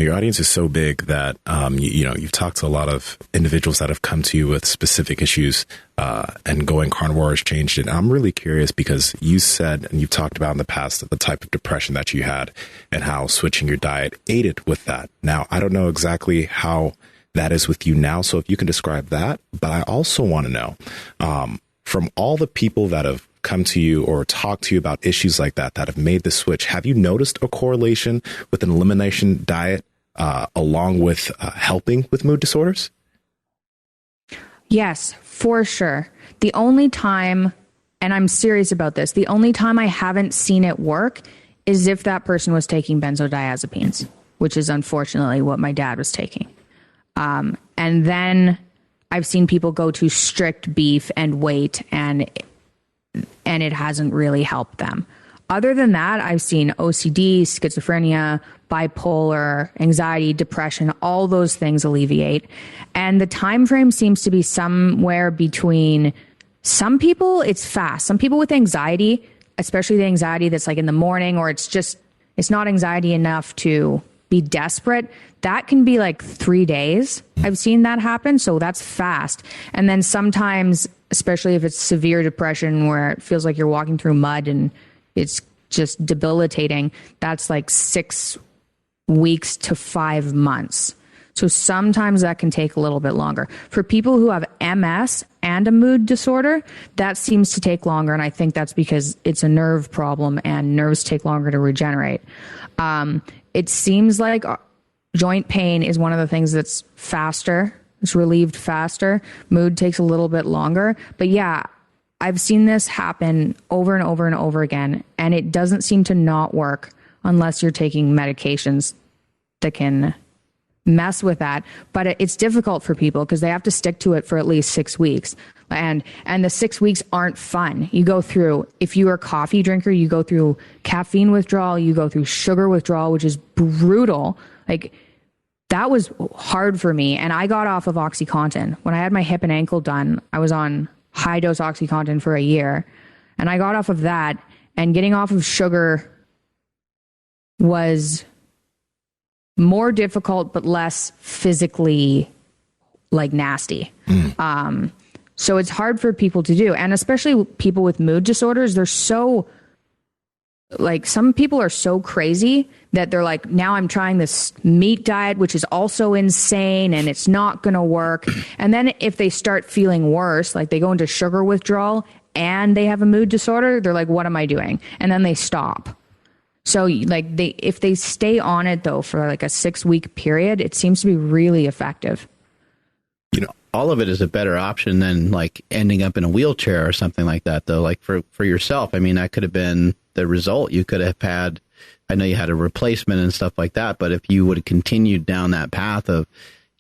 Your audience is so big that, you've talked to a lot of individuals that have come to you with specific issues, and going carnivore has changed it. And I'm really curious because you said, and you've talked about in the past, the type of depression that you had and how switching your diet aided with that. Now, I don't know exactly how that is with you now. So if you can describe that, but I also want to know, from all the people that have come to you or talked to you about issues like that have made the switch, have you noticed a correlation with an elimination diet along with helping with mood disorders? Yes, for sure. The only time, and I'm serious about this, the only time I haven't seen it work is if that person was taking benzodiazepines, which is unfortunately what my dad was taking. And then I've seen people go to strict beef and weight, and it hasn't really helped them. Other than that, I've seen OCD, schizophrenia, bipolar, anxiety, depression, all those things alleviate. And the time frame seems to be somewhere between, some people, it's fast. Some people with anxiety, especially the anxiety that's like in the morning, or it's not anxiety enough to be desperate, that can be like 3 days. I've seen that happen. So that's fast. And then sometimes, especially if it's severe depression where it feels like you're walking through mud and it's just debilitating, that's like 6 weeks to 5 months. So sometimes that can take a little bit longer. For people who have MS and a mood disorder, that seems to take longer. And I think that's because it's a nerve problem and nerves take longer to regenerate. It seems like joint pain is one of the things that's faster. It's relieved faster. Mood takes a little bit longer. But yeah, I've seen this happen over and over and over again. And it doesn't seem to not work unless you're taking medications that can mess with that. But it's difficult for people because they have to stick to it for at least 6 weeks. And the 6 weeks aren't fun. You go through, if you are a coffee drinker, you go through caffeine withdrawal, you go through sugar withdrawal, which is brutal. Like, that was hard for me. And I got off of OxyContin. When I had my hip and ankle done, I was on high dose OxyContin for a year. And I got off of that, and getting off of sugar was more difficult, but less physically like nasty. So it's hard for people to do. And especially people with mood disorders, they're so, like, some people are so crazy that they're like, now I'm trying this meat diet, which is also insane and it's not going to work. And then if they start feeling worse, like they go into sugar withdrawal and they have a mood disorder, they're like, what am I doing? And then they stop. So like if they stay on it though, for like a 6 week period, it seems to be really effective. All of it is a better option than like ending up in a wheelchair or something like that, though. Like for yourself, I mean, that could have been the result. You could have had, I know you had a replacement and stuff like that, but if you would have continued down that path of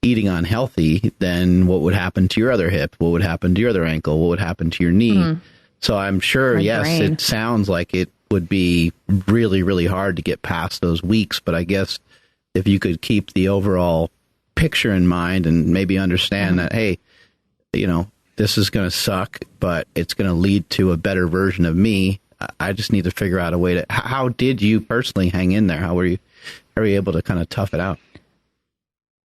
eating unhealthy, then what would happen to your other hip? What would happen to your other ankle? What would happen to your knee? So I'm sure, yes, brain. It sounds like it would be really, really hard to get past those weeks. But I guess if you could keep the overall picture in mind and maybe understand that, hey, this is going to suck, but it's going to lead to a better version of me. I just need to figure out a way to, how did you personally hang in there? How were you able to kind of tough it out?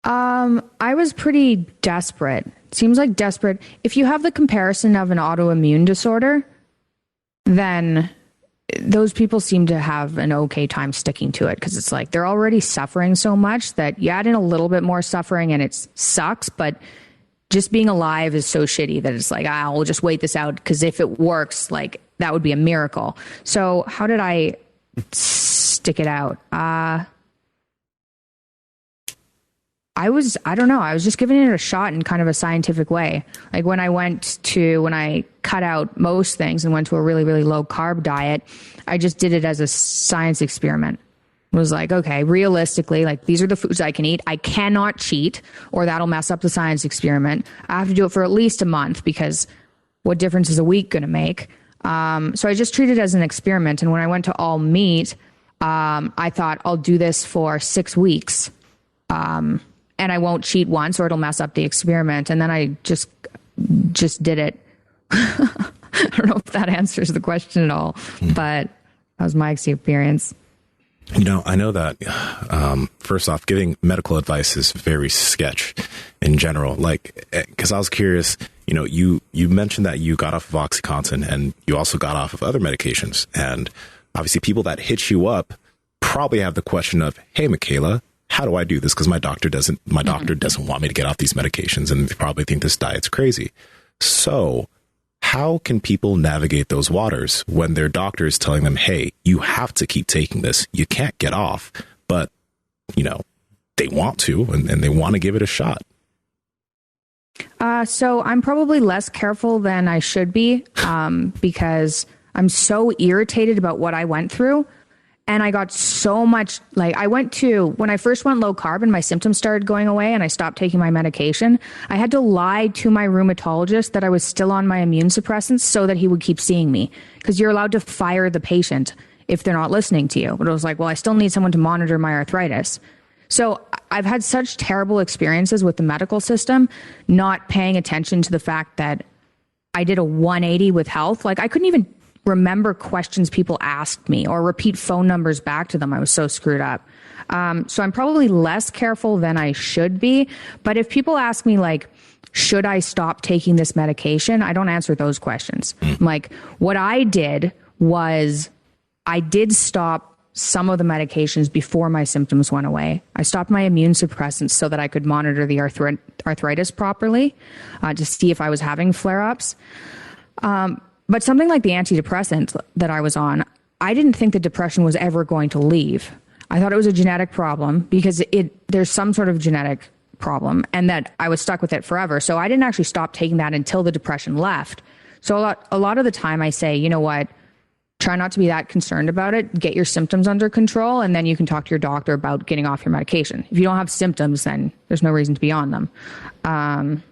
I was pretty desperate. Seems like desperate. If you have the comparison of an autoimmune disorder, then those people seem to have an okay time sticking to it, because it's like they're already suffering so much that you add in a little bit more suffering and it sucks, but just being alive is so shitty that it's like, I'll just wait this out, because if it works, like, that would be a miracle. So how did I stick it out? I don't know. I was just giving it a shot in kind of a scientific way. Like when I cut out most things and went to a really, really low carb diet, I just did it as a science experiment. It was like, okay, realistically, like, these are the foods I can eat. I cannot cheat, or that'll mess up the science experiment. I have to do it for at least a month, because what difference is a week going to make? So I just treated it as an experiment. And when I went to all meat, I thought, I'll do this for 6 weeks. And I won't cheat once, or it'll mess up the experiment. And then I just did it. I don't know if that answers the question at all, but that was my experience. I know that, first off, giving medical advice is very sketch in general. Like, because I was curious, you mentioned that you got off of OxyContin and you also got off of other medications. And obviously people that hit you up probably have the question of, hey, Mikhaila, how do I do this? Because my doctor doesn't want me to get off these medications, and they probably think this diet's crazy. So how can people navigate those waters when their doctor is telling them, hey, you have to keep taking this, you can't get off, but they want to, and they want to give it a shot? So I'm probably less careful than I should be, because I'm so irritated about what I went through. And I got so much, when I first went low carb and my symptoms started going away and I stopped taking my medication, I had to lie to my rheumatologist that I was still on my immune suppressants so that he would keep seeing me. Because you're allowed to fire the patient if they're not listening to you. But I was like, well, I still need someone to monitor my arthritis. So I've had such terrible experiences with the medical system, not paying attention to the fact that I did a 180 with health. Like, I couldn't even remember questions people asked me or repeat phone numbers back to them. I was so screwed up. So I'm probably less careful than I should be. But if people ask me, like, should I stop taking this medication? I don't answer those questions. Like, what I did was I did stop some of the medications before my symptoms went away. I stopped my immune suppressants so that I could monitor the arthritis properly, to see if I was having flare-ups. But something like the antidepressant that I was on, I didn't think the depression was ever going to leave. I thought it was a genetic problem because there's some sort of genetic problem, and that I was stuck with it forever. So I didn't actually stop taking that until the depression left. So a lot of the time I say, you know what, try not to be that concerned about it. Get your symptoms under control, and then you can talk to your doctor about getting off your medication. If you don't have symptoms, then there's no reason to be on them.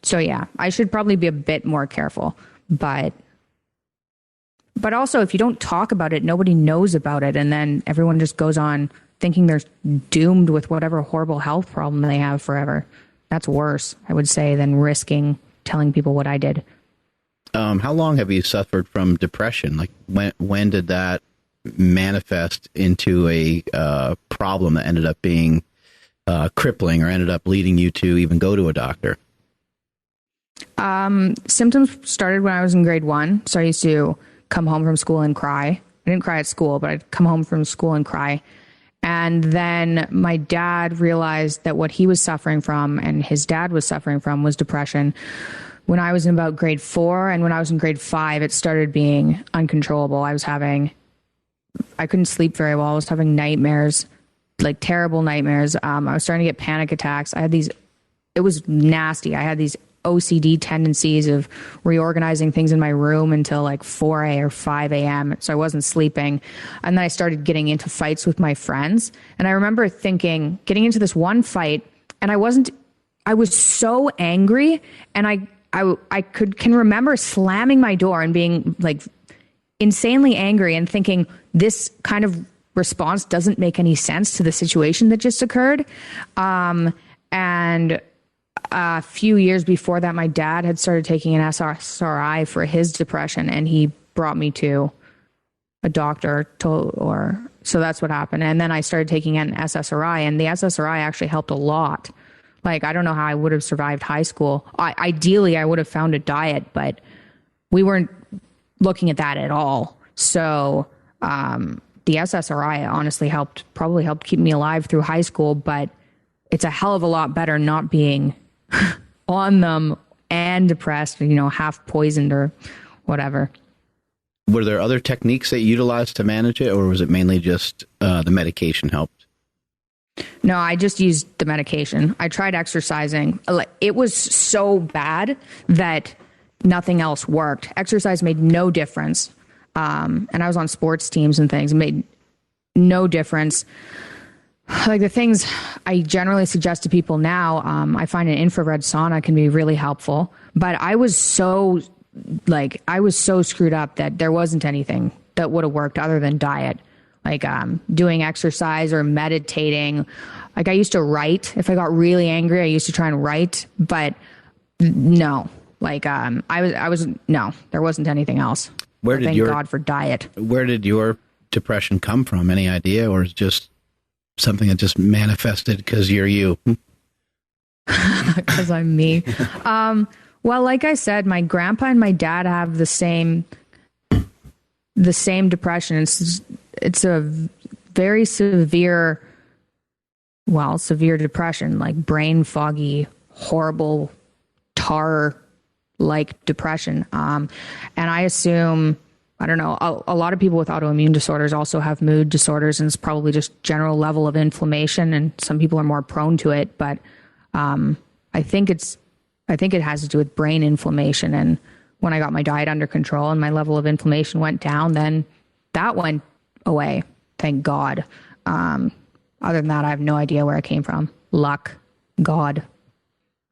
So yeah, I should probably be a bit more careful, but also, if you don't talk about it, nobody knows about it. And then everyone just goes on thinking they're doomed with whatever horrible health problem they have forever. That's worse, I would say, than risking telling people what I did. How long have you suffered from depression? Like, when did that manifest into a problem that ended up being crippling, or ended up leading you to even go to a doctor? Symptoms started when I was in grade 1. So I used to come home from school and cry. I didn't cry at school, but I'd come home from school and cry. And then my dad realized that what he was suffering from and his dad was suffering from was depression. When I was in about grade 4 and when I was in grade 5, it started being uncontrollable. I couldn't sleep very well. I was having nightmares, like terrible nightmares. I was starting to get panic attacks. It was nasty. I had these OCD tendencies of reorganizing things in my room until like 4 or 5 a.m. So I wasn't sleeping. And then I started getting into fights with my friends. And I remember getting into this one fight, and I was so angry, and I can remember slamming my door and being like insanely angry and thinking this kind of response doesn't make any sense to the situation that just occurred. And a few years before that, my dad had started taking an SSRI for his depression, and he brought me to a doctor so that's what happened. And then I started taking an SSRI, and the SSRI actually helped a lot. Like, I don't know how I would have survived high school. Ideally, I would have found a diet, but we weren't looking at that at all. So the SSRI honestly probably helped keep me alive through high school, but it's a hell of a lot better not being on them and depressed, half poisoned or whatever. Were there other techniques that you utilized to manage it, or was it mainly just the medication helped? No, I just used the medication. I tried exercising. It was so bad that nothing else worked. Exercise made no difference. And I was on sports teams and things. It made no difference. Like, the things I generally suggest to people now, I find an infrared sauna can be really helpful. But I was so screwed up that there wasn't anything that would have worked other than diet. Like, doing exercise or meditating. Like, I used to write. If I got really angry, I used to try and write. But no, like, there wasn't anything else. Thank God for diet. Where did your depression come from? Any idea, or is it just something that just manifested because you're you? Because I'm me. Well, like I said, my grandpa and my dad have the same depression. It's a very severe depression, like brain foggy, horrible, tar-like depression. And I assume, I don't know, a lot of people with autoimmune disorders also have mood disorders, and it's probably just general level of inflammation, and some people are more prone to it. But I think it has to do with brain inflammation. And when I got my diet under control and my level of inflammation went down, then that went away. Thank God. Other than that, I have no idea where it came from. Luck. God.